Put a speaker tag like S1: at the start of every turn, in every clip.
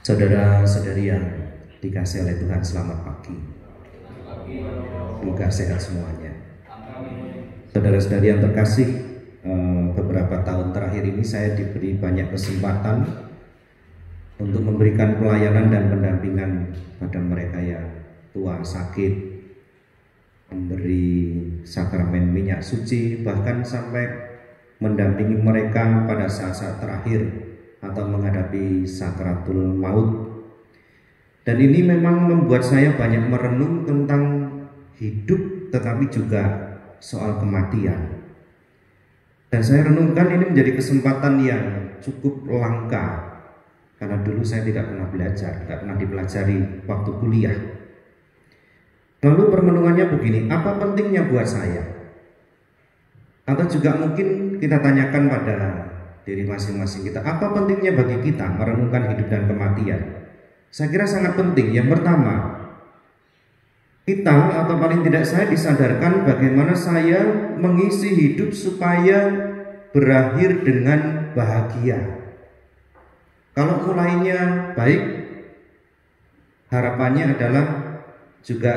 S1: Saudara-saudari yang dikasihi oleh Tuhan, selamat pagi. Semoga sehat semuanya. Saudara-saudari yang terkasih, beberapa tahun terakhir ini saya diberi banyak kesempatan untuk memberikan pelayanan dan pendampingan pada mereka yang tua, sakit, memberi sakramen minyak suci, bahkan sampai mendampingi mereka pada saat-saat terakhir atau menghadapi sakratul maut. Dan ini memang membuat saya banyak merenung tentang hidup, tetapi juga soal kematian. Dan saya renungkan ini menjadi kesempatan yang cukup langka, karena dulu saya tidak pernah belajar, tidak pernah dipelajari waktu kuliah. Lalu permenungannya begini, apa pentingnya buat saya? Atau juga mungkin kita tanyakan pada diri masing-masing kita, apa pentingnya bagi kita merenungkan hidup dan kematian? Saya kira sangat penting. Yang pertama, kita atau paling tidak saya disadarkan bagaimana saya mengisi hidup supaya berakhir dengan bahagia. Kalau mulainya baik, harapannya adalah juga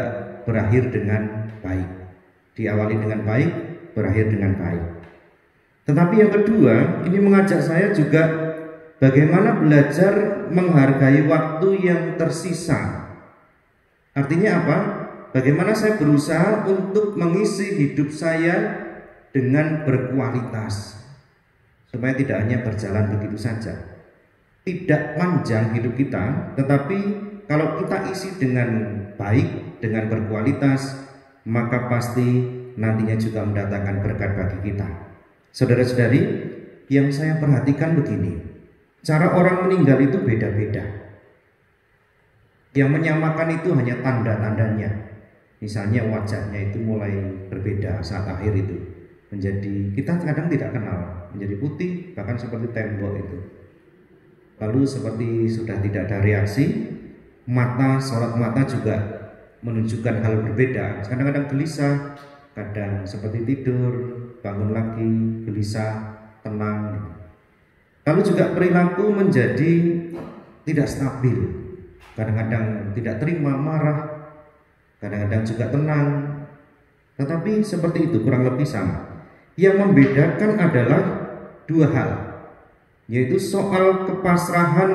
S1: berakhir dengan baik. Diawali dengan baik, berakhir dengan baik. Tetapi yang kedua, ini mengajak saya juga bagaimana belajar menghargai waktu yang tersisa. Artinya apa? Bagaimana saya berusaha untuk mengisi hidup saya dengan berkualitas, supaya tidak hanya berjalan begitu saja. Tidak panjang hidup kita, tetapi kalau kita isi dengan baik, dengan berkualitas, maka pasti nantinya juga mendatangkan berkat bagi kita. Saudara-saudari, yang saya perhatikan begini, cara orang meninggal itu beda-beda. Yang menyamakan itu hanya tanda-tandanya. Misalnya wajahnya itu mulai berbeda saat akhir itu, menjadi, kita kadang tidak kenal, menjadi putih, bahkan seperti tembok itu. Lalu seperti sudah tidak ada reaksi, mata, sorot mata juga menunjukkan hal berbeda. Kadang-kadang gelisah, kadang seperti tidur, bangun lagi, gelisah, tenang. Lalu juga perilaku menjadi tidak stabil. Kadang-kadang tidak terima, marah, kadang-kadang juga tenang. Tetapi seperti itu, kurang lebih sama. Yang membedakan adalah dua hal, yaitu soal kepasrahan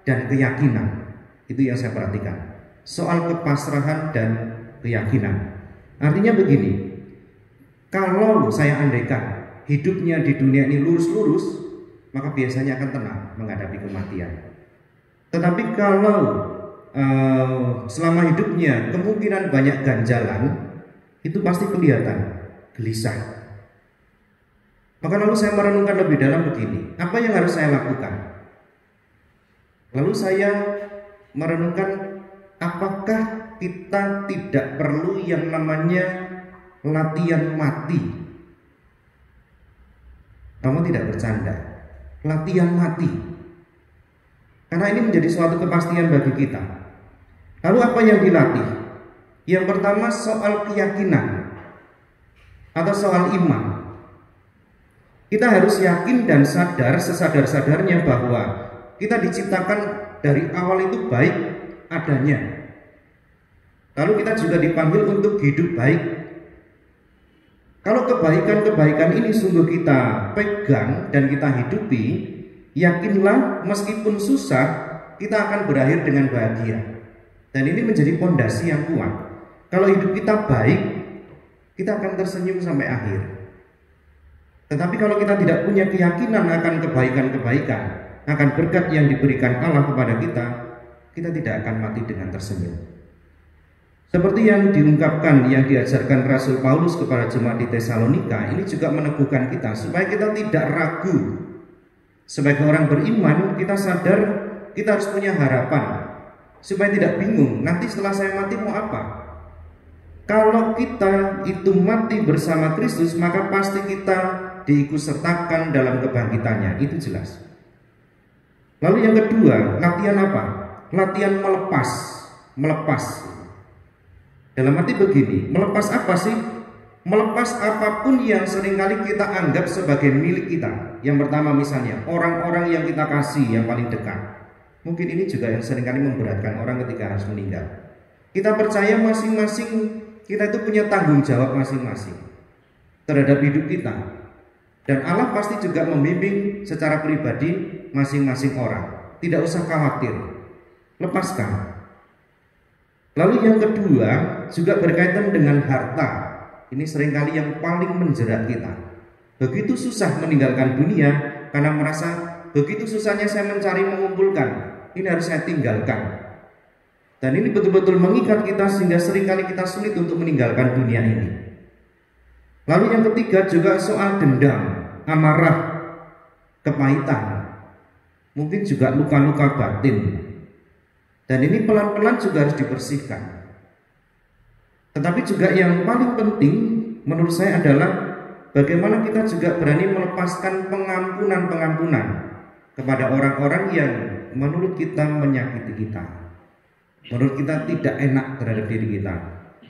S1: dan keyakinan. Itu yang saya perhatikan, soal kepasrahan dan keyakinan. Artinya begini, kalau saya andaikan hidupnya di dunia ini lurus-lurus, maka biasanya akan tenang menghadapi kematian. Tetapi kalau selama hidupnya kemungkinan banyak ganjalan, itu pasti kelihatan gelisah. Maka lalu saya merenungkan lebih dalam begini, apa yang harus saya lakukan? Lalu saya merenungkan, apakah kita tidak perlu yang namanya latihan mati? Kamu tidak bercanda, latihan mati. Karena ini menjadi suatu kepastian bagi kita. Lalu apa yang dilatih? Yang pertama soal keyakinan atau soal iman. Kita harus yakin dan sadar sesadar-sadarnya bahwa kita diciptakan dari awal itu baik adanya. Lalu kita juga dipanggil untuk hidup baik. Kalau kebaikan-kebaikan ini sungguh kita pegang dan kita hidupi, yakinlah meskipun susah, kita akan berakhir dengan bahagia. Dan ini menjadi fondasi yang kuat. Kalau hidup kita baik, kita akan tersenyum sampai akhir. Tetapi kalau kita tidak punya keyakinan akan kebaikan-kebaikan, akan berkat yang diberikan Allah kepada kita, kita tidak akan mati dengan tersenyum. Seperti yang diungkapkan, yang diajarkan Rasul Paulus kepada jemaat di Tesalonika, ini juga meneguhkan kita supaya kita tidak ragu. Sebagai orang beriman, kita sadar kita harus punya harapan, supaya tidak bingung, nanti setelah saya mati mau apa? Kalau kita itu mati bersama Kristus, maka pasti kita diikutsertakan dalam kebangkitannya, itu jelas. Lalu yang kedua, latihan apa? Latihan melepas. Dalam arti begini, melepas apa sih? Melepas apapun yang seringkali kita anggap sebagai milik kita. Yang pertama misalnya, orang-orang yang kita kasih yang paling dekat. Mungkin ini juga yang seringkali memberatkan orang ketika harus meninggal. Kita percaya masing-masing kita itu punya tanggung jawab masing-masing terhadap hidup kita. Dan Allah pasti juga membimbing secara pribadi masing-masing orang. Tidak usah khawatir, lepaskan. Lalu yang kedua juga berkaitan dengan harta. Ini seringkali yang paling menjerat kita. Begitu susah meninggalkan dunia karena merasa begitu susahnya saya mencari mengumpulkan, ini harus saya tinggalkan. Dan ini betul-betul mengikat kita sehingga seringkali kita sulit untuk meninggalkan dunia ini. Lalu yang ketiga juga soal dendam, amarah, kepahitan, mungkin juga luka-luka batin. Dan ini pelan-pelan juga harus dibersihkan. Tetapi juga yang paling penting menurut saya adalah bagaimana kita juga berani melepaskan pengampunan-pengampunan kepada orang-orang yang menurut kita menyakiti kita, menurut kita tidak enak terhadap diri kita.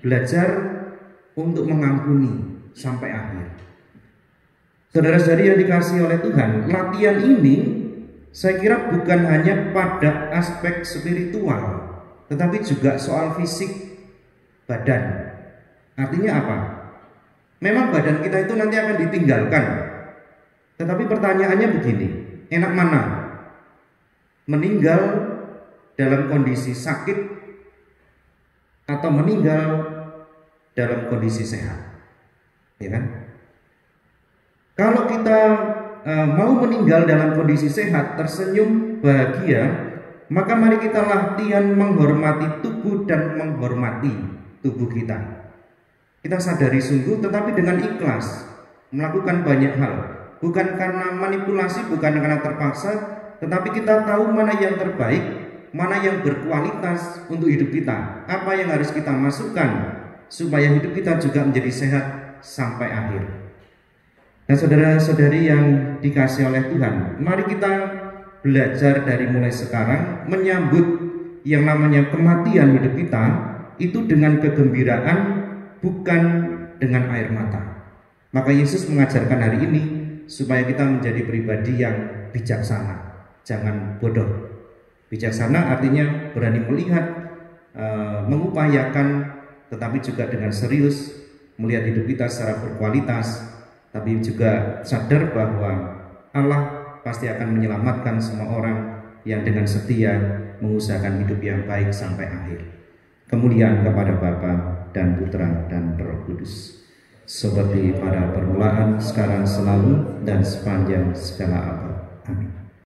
S1: Belajar untuk mengampuni sampai akhir. Saudara-saudari yang dikasihi oleh Tuhan, latihan ini saya kira bukan hanya pada aspek spiritual, tetapi juga soal fisik badan. Artinya apa? Memang badan kita itu nanti akan ditinggalkan. Tetapi pertanyaannya begini, enak mana? Meninggal dalam kondisi sakit atau meninggal dalam kondisi sehat? Ya kan? Kalau kita mau meninggal dalam kondisi sehat, tersenyum, bahagia, maka mari kita latihan menghormati tubuh dan menghormati tubuh kita. Kita sadari sungguh tetapi dengan ikhlas melakukan banyak hal, bukan karena manipulasi, bukan karena terpaksa, tetapi kita tahu mana yang terbaik, mana yang berkualitas untuk hidup kita, apa yang harus kita masukkan supaya hidup kita juga menjadi sehat sampai akhir. Dan saudara-saudari yang dikasihi oleh Tuhan, mari kita belajar dari mulai sekarang menyambut yang namanya kematian hidup kita itu dengan kegembiraan, bukan dengan air mata. Maka Yesus mengajarkan hari ini supaya kita menjadi pribadi yang bijaksana, jangan bodoh. Bijaksana artinya berani melihat, mengupayakan, tetapi juga dengan serius melihat hidup kita secara berkualitas, tapi juga sadar bahwa Allah pasti akan menyelamatkan semua orang yang dengan setia mengusahakan hidup yang baik sampai akhir. Kemuliaan kepada Bapa dan Putra dan Roh Kudus, seperti pada permulaan, sekarang, selalu, dan sepanjang segala abad.